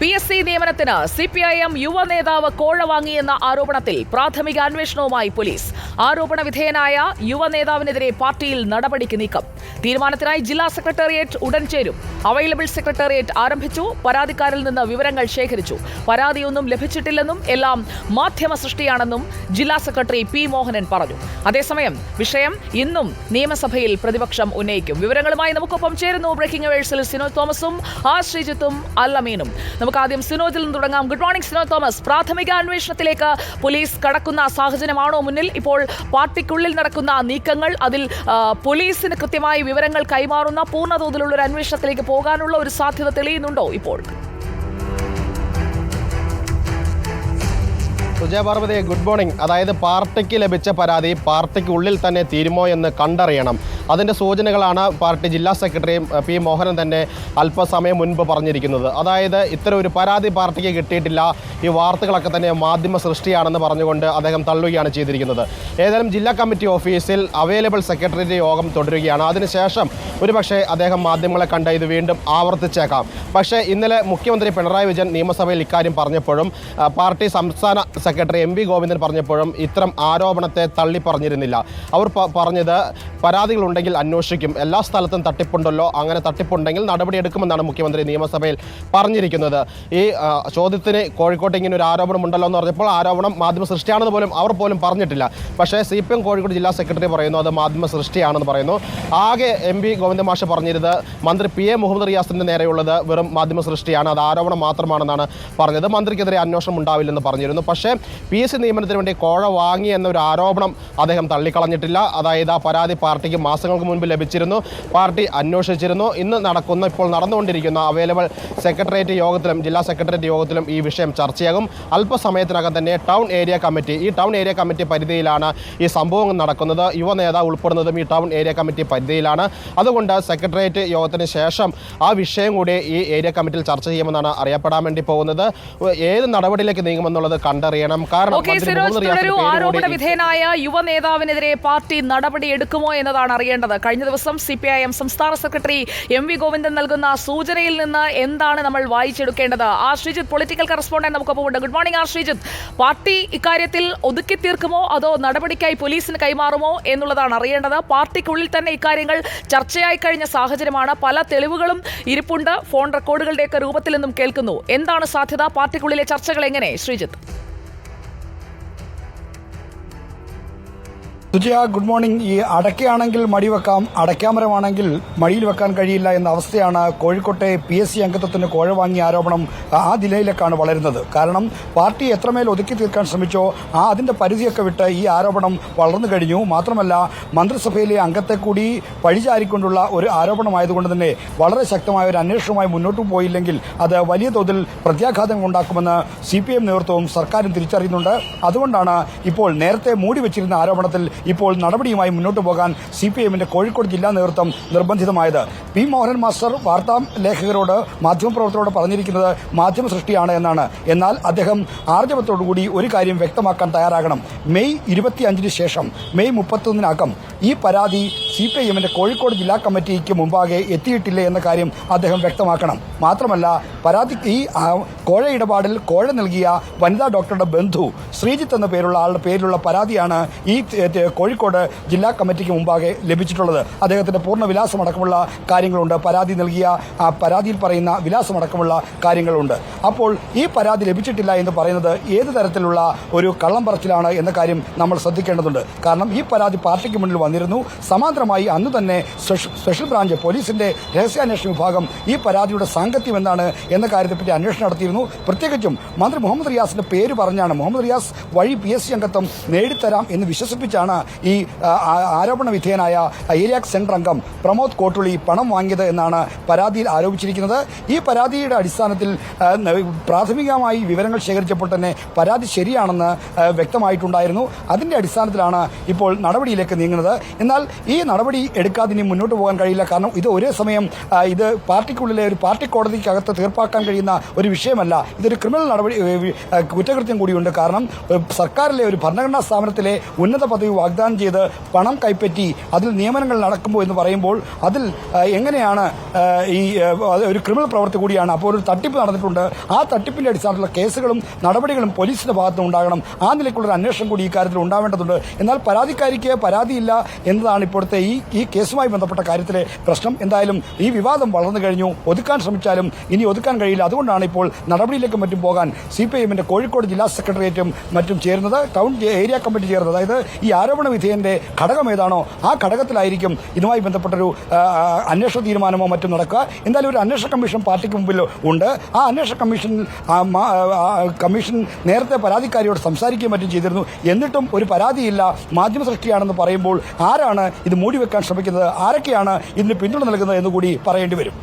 PSC നിയമനത്തിന് CPIM യുവ നേതാവ് കോഴ വാങ്ങിയെന്ന ആരോപണത്തിൽ പ്രാഥമിക അന്വേഷണവുമായി പോലീസ്. ആരോപണ വിധേയനായ യുവ നേതാവിനെതിരെ പാർട്ടിയിൽ നടപടിക്ക് നീക്കം. തീരുമാനത്തിനായി ജില്ലാ സെക്രട്ടേറിയറ്റ് ഉടൻ ചേരും. അവൈലബിൾ സെക്രട്ടേറിയറ്റ് ആരംഭിച്ചു. പരാതിക്കാരിൽ നിന്ന് വിവരങ്ങൾ ശേഖരിച്ചു. പരാതിയൊന്നും ലഭിച്ചിട്ടില്ലെന്നും എല്ലാം മാധ്യമ സൃഷ്ടിയാണെന്നും ജില്ലാ സെക്രട്ടറി P. മോഹനൻ പറഞ്ഞു. അതേസമയം വിഷയം ഇന്നും നിയമസഭയിൽ പ്രതിപക്ഷം ഉന്നയിക്കും. വിവരങ്ങളുമായി നമുക്കൊപ്പം ചേരുന്നു ബ്രേക്കിംഗ് അവേഴ്സിൽ സിനോജ് തോമസും ശ്രീജിത്തും അല്ലമീനും. നമുക്ക് ആദ്യം സിനോജിൽ നിന്ന് തുടങ്ങാം. Good morning Sinoj Thomas. പ്രാഥമിക അന്വേഷണത്തിലേക്ക് പോലീസ് കടക്കുന്ന സാഹചര്യമാണോ മുന്നിൽ? ഇപ്പോൾ പാർട്ടിക്കുള്ളിൽ നടക്കുന്ന നീക്കങ്ങൾ, അതിൽ പോലീസിന് കൃത്യമായി വിവരങ്ങൾ കൈമാറുന്ന പൂർണ്ണതോതിലുള്ള ഒരു അന്വേഷണത്തിലേക്ക് പോകാനുള്ള ഒരു സാധ്യത തെളിയുന്നുണ്ടോ ഇപ്പോൾ? സുജയപാർവതി, ഗുഡ് മോർണിംഗ്. അതായത് പാർട്ടിക്ക് ലഭിച്ച പരാതി പാർട്ടിക്ക് ഉള്ളിൽ തന്നെ തീരുമോ എന്ന് കണ്ടറിയണം. അതിൻ്റെ സൂചനകളാണ് പാർട്ടി ജില്ലാ സെക്രട്ടറി P. മോഹനൻ തന്നെ അല്പസമയം മുൻപ് പറഞ്ഞിരിക്കുന്നത്. അതായത് ഇത്തരം ഒരു പരാതി പാർട്ടിക്ക് കിട്ടിയിട്ടില്ല, ഈ വാർത്തകളൊക്കെ തന്നെ മാധ്യമ സൃഷ്ടിയാണെന്ന് പറഞ്ഞുകൊണ്ട് അദ്ദേഹം തള്ളുകയാണ് ചെയ്തിരിക്കുന്നത്. ഏതായാലും ജില്ലാ കമ്മിറ്റി ഓഫീസിൽ അവൈലബിൾ സെക്രട്ടേറിയറ്റ് യോഗം തുടരുകയാണ്. അതിനുശേഷം ഒരുപക്ഷെ അദ്ദേഹം മാധ്യമങ്ങളെ കണ്ട് ഇത് വീണ്ടും ആവർത്തിച്ചേക്കാം. പക്ഷേ ഇന്നലെ മുഖ്യമന്ത്രി പിണറായി വിജയൻ നിയമസഭയിൽ ഇക്കാര്യം പറഞ്ഞപ്പോഴും പാർട്ടി സംസ്ഥാന സെക്രട്ടറി MV ഗോവിന്ദൻ പറഞ്ഞപ്പോഴും ഇത്തരം ആരോപണത്തെ തള്ളി പറഞ്ഞിരുന്നില്ല. അവർ പറഞ്ഞത് പരാതികളുണ്ടെങ്കിൽ അന്വേഷിക്കും, എല്ലാ സ്ഥലത്തും തട്ടിപ്പുണ്ടല്ലോ, അങ്ങനെ തട്ടിപ്പുണ്ടെങ്കിൽ നടപടിയെടുക്കുമെന്നാണ് മുഖ്യമന്ത്രി നിയമസഭയിൽ പറഞ്ഞിരിക്കുന്നത്. ഈ ചോദ്യത്തിന് കോഴിക്കോട്ട് ഇങ്ങനെ ഒരു ആരോപണം ഉണ്ടല്ലോ എന്ന് പറഞ്ഞപ്പോൾ ആരോപണം മാധ്യമ സൃഷ്ടിയാണെന്ന് പോലും അവർ പോലും പറഞ്ഞിട്ടില്ല. പക്ഷേ CPM കോഴിക്കോട് ജില്ലാ സെക്രട്ടറി പറയുന്നു അത് മാധ്യമ സൃഷ്ടിയാണെന്ന് പറയുന്നു. ആകെ MV ഗോവിന്ദൻ മാഷ് പറഞ്ഞിരുന്നത് മന്ത്രി PA മുഹമ്മദ് റിയാസിൻ്റെ നേരെയുള്ളത് വെറും മാധ്യമ സൃഷ്ടിയാണ്, അത് ആരോപണം മാത്രമാണെന്നാണ് പറഞ്ഞത്. മന്ത്രിക്കെതിരെ അന്വേഷണം ഉണ്ടാവില്ലെന്ന് പറഞ്ഞിരുന്നു. പക്ഷേ PSC നിയമനത്തിന് വേണ്ടി കോഴ വാങ്ങി എന്നൊരു ആരോപണം അദ്ദേഹം തള്ളിക്കളഞ്ഞിട്ടില്ല. അതായത് ആ പരാതി പാർട്ടിക്ക് മാസങ്ങൾക്ക് മുൻപ് ലഭിച്ചിരുന്നു, പാർട്ടി അന്വേഷിച്ചിരുന്നു. ഇന്ന് ഇപ്പോൾ നടന്നുകൊണ്ടിരിക്കുന്ന അവൈലബിൾ സെക്രട്ടേറിയറ്റ് യോഗത്തിലും ജില്ലാ സെക്രട്ടേറിയറ്റ് യോഗത്തിലും ഈ വിഷയം ചർച്ചയാകും. അല്പസമയത്തിനകം തന്നെ ടൗൺ ഏരിയ കമ്മിറ്റി പരിധിയിലാണ് ഈ സംഭവം നടക്കുന്നത്. യുവ നേതാവ് ഉൾപ്പെടുന്നതും ഈ ടൗൺ ഏരിയ കമ്മിറ്റി പരിധിയിലാണ്. അതുകൊണ്ട് സെക്രട്ടേറിയറ്റ് യോഗത്തിന് ശേഷം ആ വിഷയം കൂടി ഈ ഏരിയ കമ്മിറ്റിയിൽ ചർച്ച ചെയ്യുമെന്നാണ് അറിയപ്പെടാൻ വേണ്ടി പോകുന്നത്. ഏത് നടപടിയിലേക്ക് നീങ്ങുമെന്നുള്ളത് കണ്ടറിയണം. ആരോപണ വിധേയനായ യുവ നേതാവിനെതിരെ പാർട്ടി നടപടിയെടുക്കുമോ എന്നതാണ് അറിയേണ്ടത്. കഴിഞ്ഞ ദിവസം CPIM സംസ്ഥാന സെക്രട്ടറി MV ഗോവിന്ദൻ നൽകുന്ന സൂചനയിൽ നിന്ന് എന്താണ് നമ്മൾ വായിച്ചെടുക്കേണ്ടത്? ശ്രീജിത്ത്, പൊളിറ്റിക്കൽ കറസ്പോണ്ടന്റ് നമുക്കൊപ്പം ഉണ്ട്. Good morning Sreejith. പാർട്ടി ഇക്കാര്യത്തിൽ ഒതുക്കി തീർക്കുമോ അതോ നടപടിക്കായി പോലീസിന് കൈമാറുമോ എന്നുള്ളതാണ് അറിയേണ്ടത്. പാർട്ടിക്കുള്ളിൽ തന്നെ ഇക്കാര്യങ്ങൾ ചർച്ചയായി കഴിഞ്ഞ സാഹചര്യമാണ്. പല തെളിവുകളും ഇരിപ്പുണ്ട്, ഫോൺ റെക്കോർഡുകളുടെയൊക്കെ രൂപത്തിൽ നിന്നും കേൾക്കുന്നു. എന്താണ് സാധ്യത? പാർട്ടിക്കുള്ളിലെ ചർച്ചകൾ എങ്ങനെ ശ്രീജിത്ത്? Sujaya, good morning. ഈ അടയ്ക്കയാണെങ്കിൽ മടി വെക്കാം, അടയ്ക്കാമരമാണെങ്കിൽ മടിയിൽ വെക്കാൻ കഴിയില്ല എന്ന അവസ്ഥയാണ് കോഴിക്കോട്ടെ PSC അംഗത്വത്തിന് കോഴ വാങ്ങിയ ആരോപണം ആ നിലയിലേക്കാണ് വളരുന്നത്. കാരണം പാർട്ടി എത്രമേൽ ഒതുക്കി തീർക്കാൻ ശ്രമിച്ചോ അതിന്റെ പരിധിയൊക്കെ വിട്ട് ഈ ആരോപണം വളർന്നു കഴിഞ്ഞു. മാത്രമല്ല മന്ത്രിസഭയിലെ അംഗത്തെ കൂടി പഴിചാരിക്കൊണ്ടുള്ള ഒരു ആരോപണമായതുകൊണ്ട് തന്നെ വളരെ ശക്തമായ ഒരു അന്വേഷണവുമായി മുന്നോട്ട് പോയില്ലെങ്കിൽ അത് വലിയ തോതിൽ പ്രത്യാഘാതങ്ങൾ ഉണ്ടാക്കുമെന്ന് CPM നേതൃത്വവും സർക്കാരും തിരിച്ചറിയുന്നുണ്ട്. അതുകൊണ്ടാണ് ഇപ്പോൾ നേരത്തെ മൂടി വെച്ചിരുന്ന ആരോപണത്തിൽ ഇപ്പോൾ നടപടിയുമായി മുന്നോട്ട് പോകാൻ CPMന്റെ കോഴിക്കോട് ജില്ലാ നേതൃത്വം നിർബന്ധിതമായത്. P. മോഹനൻ മാസ്റ്റർ വാർത്താ ലേഖകരോട്, മാധ്യമപ്രവർത്തകരോട് പറഞ്ഞിരിക്കുന്നത് മാധ്യമ സൃഷ്ടിയാണ് എന്നാണ്. എന്നാൽ അദ്ദേഹം ആർജവത്തോടുകൂടി ഒരു കാര്യം വ്യക്തമാക്കാൻ തയ്യാറാകണം. മെയ് 25 ശേഷം മെയ് 31 ഈ പരാതി CPIMന്റെ കോഴിക്കോട് ജില്ലാ കമ്മിറ്റിക്ക് മുമ്പാകെ എത്തിയിട്ടില്ലേ എന്ന കാര്യം അദ്ദേഹം വ്യക്തമാക്കണം. മാത്രമല്ല ഈ കോഴ ഇടപാടിൽ കോഴ നൽകിയ വനിതാ ഡോക്ടറുടെ ബന്ധു ശ്രീജിത്ത് എന്ന ആളുടെ പേരിലുള്ള പരാതിയാണ് ഈ കോഴിക്കോട് ജില്ലാ കമ്മിറ്റിക്ക് മുമ്പാകെ ലഭിച്ചിട്ടുള്ളത്. അദ്ദേഹത്തിന്റെ പൂർണ്ണ വിലാസമടക്കമുള്ള കാര്യങ്ങളുണ്ട്. പരാതി നൽകിയ പരാതിയിൽ പറയുന്ന വിലാസമടക്കമുള്ള കാര്യങ്ങളുണ്ട്. അപ്പോൾ ഈ പരാതി ലഭിച്ചിട്ടില്ല എന്ന് പറയുന്നത് ഏത് തരത്തിലുള്ള ഒരു കള്ളം പറച്ചിലാണ് എന്ന കാര്യം നമ്മൾ ശ്രദ്ധിക്കേണ്ടതുണ്ട്. കാരണം ഈ പരാതി പാർട്ടിക്ക് മുന്നിൽ വന്നിരുന്നു. സമാന്തരമായി അന്ന് തന്നെ സ്പെഷ്യൽ ബ്രാഞ്ച് പോലീസിന്റെ രഹസ്യാന്വേഷണ വിഭാഗം ഈ പരാതിയുടെ സാങ്കത്യം എന്താണ് എന്ന കാര്യത്തെപ്പറ്റി അന്വേഷണം നടത്തിയിരുന്നു. പ്രത്യേകിച്ചും മന്ത്രി മുഹമ്മദ് റിയാസിന്റെ പേര് പറഞ്ഞാണ്, മുഹമ്മദ് റിയാസ് വഴി PSC അംഗത്വം നേടിത്തരാം എന്ന് വിശ്വസിപ്പിച്ചാണ് ഈ ആരോപണ വിധേയനായ ഏരിയ സെന്റർ അംഗം പ്രമോദ് കോട്ടുളി പണം വാങ്ങിയത് എന്നാണ് പരാതിയിൽ ആരോപിച്ചിരിക്കുന്നത്. ഈ പരാതിയുടെ അടിസ്ഥാനത്തിൽ പ്രാഥമികമായി വിവരങ്ങൾ ശേഖരിച്ചപ്പോൾ തന്നെ പരാതി ശരിയാണെന്ന് വ്യക്തമായിട്ടുണ്ടായിരുന്നു. അതിന്റെ അടിസ്ഥാനത്തിലാണ് ഇപ്പോൾ നടപടിയിലേക്ക് നീങ്ങുന്നത്. എന്നാൽ ഈ നടപടി എടുക്കാതെ ഇനി മുന്നോട്ട് പോകാൻ കഴിയില്ല. കാരണം ഇത് ഒരേ സമയം ഇത് പാർട്ടിക്കുള്ളിലെ ഒരു പാർട്ടി കോടതിക്കകത്ത് തീർപ്പാക്കാൻ കഴിയുന്ന ഒരു വിഷയമല്ല. ഇതൊരു ക്രിമിനൽ നടപടി കുറ്റകൃത്യം കൂടിയുണ്ട്. കാരണം സർക്കാരിലെ ഒരു ഭരണഘടനാ സ്ഥാപനത്തിലെ ഉന്നത പദവി വാഗ്ദാനം ചെയ്ത് പണം കൈപ്പറ്റി അതിൽ നിയമനങ്ങൾ നടക്കുമ്പോൾ എന്ന് പറയുമ്പോൾ അതിൽ എങ്ങനെയാണ് ഒരു ക്രിമിനൽ പ്രവൃത്തി കൂടിയാണ്. അപ്പോൾ ഒരു തട്ടിപ്പ് നടന്നിട്ടുണ്ട്. ആ തട്ടിപ്പിന്റെ അടിസ്ഥാനത്തിലുള്ള കേസുകളും നടപടികളും പോലീസിന്റെ ഭാഗത്തുനിന്ന് ഉണ്ടാകണം. ആ നിലയ്ക്കുള്ളൊരു അന്വേഷണം കൂടി ഈ കാര്യത്തിൽ ഉണ്ടാവേണ്ടതുണ്ട്. എന്നാൽ പരാതിക്കാരിക്ക് പരാതിയില്ല എന്നതാണ് ഇപ്പോഴത്തെ ഈ കേസുമായി ബന്ധപ്പെട്ട കാര്യത്തിലെ പ്രശ്നം. എന്തായാലും ഈ വിവാദം വളർന്നു കഴിഞ്ഞു. ഒതുക്കാൻ ശ്രമിച്ചാലും ഇനി ഒതുക്കാൻ കഴിയില്ല. അതുകൊണ്ടാണ് ഇപ്പോൾ നടപടിയിലേക്കും മറ്റും പോകാൻ CPIMന്റെ കോഴിക്കോട് ജില്ലാ സെക്രട്ടേറിയറ്റും മറ്റും ചേരുന്നത്, ടൗൺ ഏരിയ കമ്മിറ്റി ചേർന്നത്. അതായത് ഈ ആരോപണ വിധേയന്റെ ഘടകം ഏതാണോ ആ ഘടകത്തിലായിരിക്കും ഇതുമായി ബന്ധപ്പെട്ടൊരു അന്വേഷണ തീരുമാനമോ മറ്റും നടക്കുക. എന്തായാലും ഒരു അന്വേഷണ കമ്മീഷൻ പാർട്ടിക്ക് മുമ്പിൽ ഉണ്ട്. ആ അന്വേഷണ കമ്മീഷൻ നേരത്തെ പരാതിക്കാരിയോട് സംസാരിക്കുകയും മറ്റും ചെയ്തിരുന്നു. എന്നിട്ടും ഒരു പരാതിയില്ല, മാധ്യമ സൃഷ്ടിയാണെന്ന് പറയുമ്പോൾ ആരാണ് ഇത് മൂടിവെക്കാൻ ശ്രമിക്കുന്നത്, ആരൊക്കെയാണ് ഇതിന് പിന്തുണ നൽകുന്നത് എന്നുകൂടി പറയേണ്ടി വരും.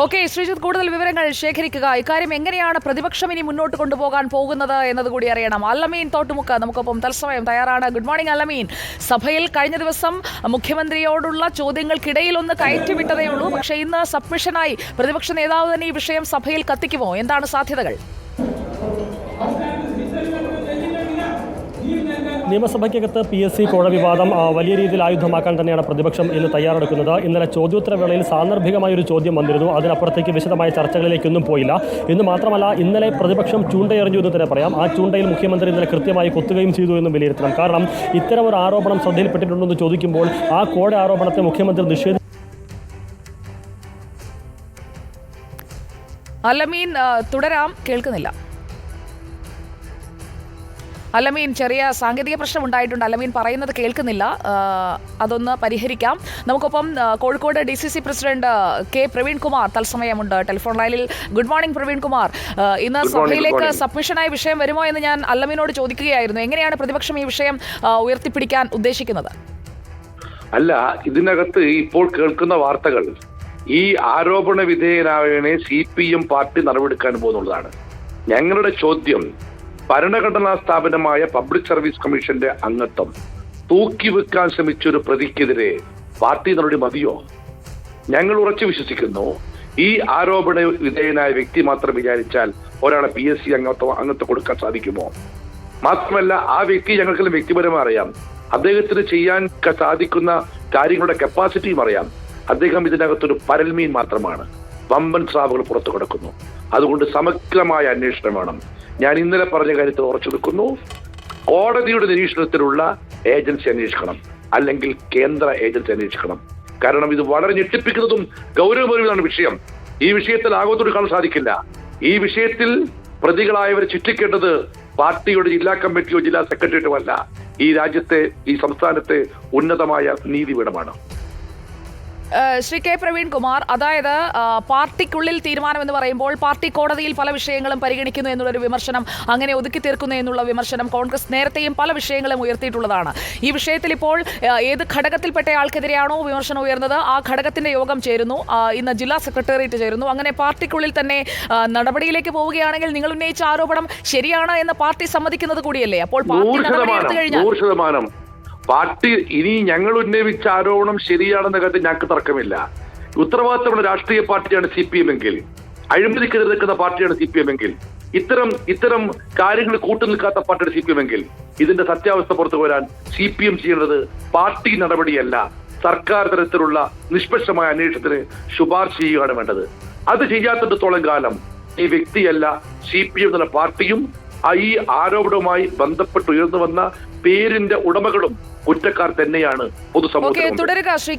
ഓക്കെ ശ്രീജിത്ത്, കൂടുതൽ വിവരങ്ങൾ ശേഖരിക്കുക. ഇക്കാര്യം എങ്ങനെയാണ് പ്രതിപക്ഷം ഇനി മുന്നോട്ട് കൊണ്ടുപോകാൻ പോകുന്നത് എന്നതുകൂടി അറിയണം. അല്ലമീൻ തോട്ടുമുക്ക് നമുക്കൊപ്പം തത്സമയം തയ്യാറാണ്. ഗുഡ് മോർണിംഗ് അല്ലമീൻ. സഭയിൽ കഴിഞ്ഞ ദിവസം മുഖ്യമന്ത്രിയോടുള്ള ചോദ്യങ്ങൾക്കിടയിൽ ഒന്ന് കയറ്റിവിട്ടതേ ഉള്ളൂ. പക്ഷേ ഇന്ന് സബ്മിഷനായി പ്രതിപക്ഷ നേതാവ് തന്നെ ഈ വിഷയം സഭയിൽ കത്തിക്കുമോ? എന്താണ് സാധ്യതകൾ? നിയമസഭയ്ക്കകത്ത് PSC കോഴ വിവാദം വലിയ രീതിയിൽ ആയുധമാക്കാൻ തന്നെയാണ് പ്രതിപക്ഷം ഇന്ന് തയ്യാറെടുക്കുന്നത്. ഇന്നലെ ചോദ്യോത്തരവേളയിൽ സാന്ദർഭികമായ ഒരു ചോദ്യം വന്നിരുന്നു. അതിനപ്പുറത്തേക്ക് വിശദമായ ചർച്ചകളിലേക്കൊന്നും പോയില്ല. ഇന്ന് മാത്രമല്ല, ഇന്നലെ പ്രതിപക്ഷം ചൂണ്ടയെറിഞ്ഞു എന്ന് തന്നെ പറയാം. ആ ചൂണ്ടയിൽ മുഖ്യമന്ത്രി ഇന്നലെ കൃത്യമായി കൊത്തുകയും ചെയ്തു എന്നും വിലയിരുത്തണം. കാരണം ഇത്തരം ഒരു ആരോപണം ശ്രദ്ധയിൽപ്പെട്ടിട്ടുണ്ടെന്ന് ചോദിക്കുമ്പോൾ ആ കോഴ ആരോപണത്തെ മുഖ്യമന്ത്രി നിഷേധിച്ചു. അല്ലമീൻ തുടരാം, കേൾക്കുന്നില്ല. അല്ലമീൻ, ചെറിയ സാങ്കേതിക പ്രശ്നം ഉണ്ടായിട്ടുണ്ട്. അല്ലമീൻ പറയുന്നത് കേൾക്കുന്നില്ല. അതൊന്ന് പരിഹരിക്കാം. നമുക്കൊപ്പം Kozhikode DCC president K Praveen Kumar തത്സമയമുണ്ട് ടെലിഫോൺ ലൈനിൽ. Good morning Praveen Kumar. ഇന്ന് സഭയിലേക്ക് സബ്മിഷനായി വിഷയം വരുമോ എന്ന് ഞാൻ അല്ലമീനോട് ചോദിക്കുകയായിരുന്നു. എങ്ങനെയാണ് പ്രതിപക്ഷം ഈ വിഷയം ഉയർത്തിപ്പിടിക്കാൻ ഉദ്ദേശിക്കുന്നത്? അല്ല, ഇതിനകത്ത് ഇപ്പോൾ കേൾക്കുന്ന വാർത്തകൾ ഈ ആരോപണ വിധേയനായവനെ CPM പാർട്ടി നടപടിയെടുക്കാൻ പോകുന്നതാണ്. ഞങ്ങളുടെ ചോദ്യം, ഭരണഘടനാ സ്ഥാപനമായ പബ്ലിക് സർവീസ് കമ്മീഷന്റെ അംഗത്വം തൂക്കിവെക്കാൻ ശ്രമിച്ചൊരു പ്രതിക്കെതിരെ പാർട്ടി നടപടി മതിയോ? ഞങ്ങൾ ഉറച്ചു വിശ്വസിക്കുന്നു, ഈ ആരോപണ വിധേയനായ വ്യക്തി മാത്രം വിചാരിച്ചാൽ ഒരാളെ PSC അംഗത്വം കൊടുക്കാൻ സാധിക്കുമോ? മാത്രമല്ല, ആ വ്യക്തി ഞങ്ങൾക്കെല്ലാം വ്യക്തിപരമായി അറിയാം. അദ്ദേഹത്തിന് ചെയ്യാൻ സാധിക്കുന്ന കാര്യങ്ങളുടെ കപ്പാസിറ്റിയും അറിയാം. അദ്ദേഹം ഇതിനകത്തൊരു പരൽമീൻ മാത്രമാണ്. വമ്പൻ സ്രാവുകൾ പുറത്തു കിടക്കുന്നു. അതുകൊണ്ട് സമഗ്രമായ അന്വേഷണം വേണം. ഞാൻ ഇന്നലെ പറഞ്ഞ കാര്യത്തിൽ ഉറച്ചു നിൽക്കുന്നു. കോടതിയുടെ നിരീക്ഷണത്തിലുള്ള ഏജൻസി അന്വേഷിക്കണം, അല്ലെങ്കിൽ കേന്ദ്ര ഏജൻസി അന്വേഷിക്കണം. കാരണം ഇത് വളരെ ഞെട്ടിപ്പിക്കുന്നതും ഗൗരവമേറിയതാണ് വിഷയം. ഈ വിഷയത്തിൽ ആഗോത്തോട് കാണാൻ സാധിക്കില്ല. ഈ വിഷയത്തിൽ പ്രതികളായവരെ ശിക്ഷിക്കേണ്ടത് പാർട്ടിയുടെ ജില്ലാ കമ്മിറ്റിയോ ജില്ലാ സെക്രട്ടേറിയറ്റോ അല്ല, ഈ രാജ്യത്തെ, ഈ സംസ്ഥാനത്തെ ഉന്നതമായ നീതിപീഠമാണ്. ശ്രീ K പ്രവീൺ കുമാർ, അതായത് പാർട്ടിക്കുള്ളിൽ തീരുമാനം എന്ന് പറയുമ്പോൾ പാർട്ടി കോടതിയിൽ പല വിഷയങ്ങളും പരിഗണിക്കുന്നു എന്നുള്ളൊരു വിമർശനം, അങ്ങനെ ഒതുക്കി തീർക്കുന്നു എന്നുള്ള വിമർശനം കോൺഗ്രസ് നേരത്തെയും പല വിഷയങ്ങളും ഉയർത്തിയിട്ടുള്ളതാണ്. ഈ വിഷയത്തിൽ ഇപ്പോൾ ഏത് ഘടകത്തിൽപ്പെട്ട ആൾക്കെതിരെയാണോ വിമർശനം ഉയർന്നത് ആ ഘടകത്തിന്റെ യോഗം ചേരുന്നു. ഇന്ന് ജില്ലാ സെക്രട്ടേറിയറ്റ് ചേരുന്നു. അങ്ങനെ പാർട്ടിക്കുള്ളിൽ തന്നെ നടപടിയിലേക്ക് പോവുകയാണെങ്കിൽ നിങ്ങൾ ഉന്നയിച്ച ആരോപണം ശരിയാണ് എന്ന് പാർട്ടി സമ്മതിക്കുന്നത് കൂടിയല്ലേ? അപ്പോൾ പാർട്ടി നടപടിയെടുത്തു കഴിഞ്ഞാൽ പാർട്ടി ഇനി ഞങ്ങൾ ഉന്നയിച്ച ആരോപണം ശരിയാണെന്ന കാര്യത്തിൽ ഞങ്ങൾക്ക് തർക്കമില്ല. ഉത്തരവാദിത്തമുള്ള രാഷ്ട്രീയ പാർട്ടിയാണ് CPM എങ്കിൽ, അഴിമതിക്കെതിരെ നിൽക്കുന്ന പാർട്ടിയാണ് CPM എങ്കിൽ, ഇത്തരം കാര്യങ്ങൾ കൂട്ടുനിൽക്കാത്ത പാർട്ടിയുടെ CPM എങ്കിൽ, ഇതിന്റെ സത്യാവസ്ഥ പുറത്തു വരാൻ CPM ചെയ്യേണ്ടത് പാർട്ടി നടപടിയല്ല, സർക്കാർ തരത്തിലുള്ള നിഷ്പക്ഷമായ അന്വേഷണത്തിന് ശുപാർശ ചെയ്യുകയാണ് വേണ്ടത്. അത് ചെയ്യാത്തിടത്തോളം കാലം ഈ വ്യക്തിയല്ല, CPM എന്ന പാർട്ടിയും ഈ ആരോപണവുമായി ബന്ധപ്പെട്ട് ഉയർന്നു വന്ന പേരിന്റെ ഉടമകളും കുറ്റക്കാർ തന്നെയാണ് പൊതുസമൂഹത്തിൽ. തുടരുക ശ്രീ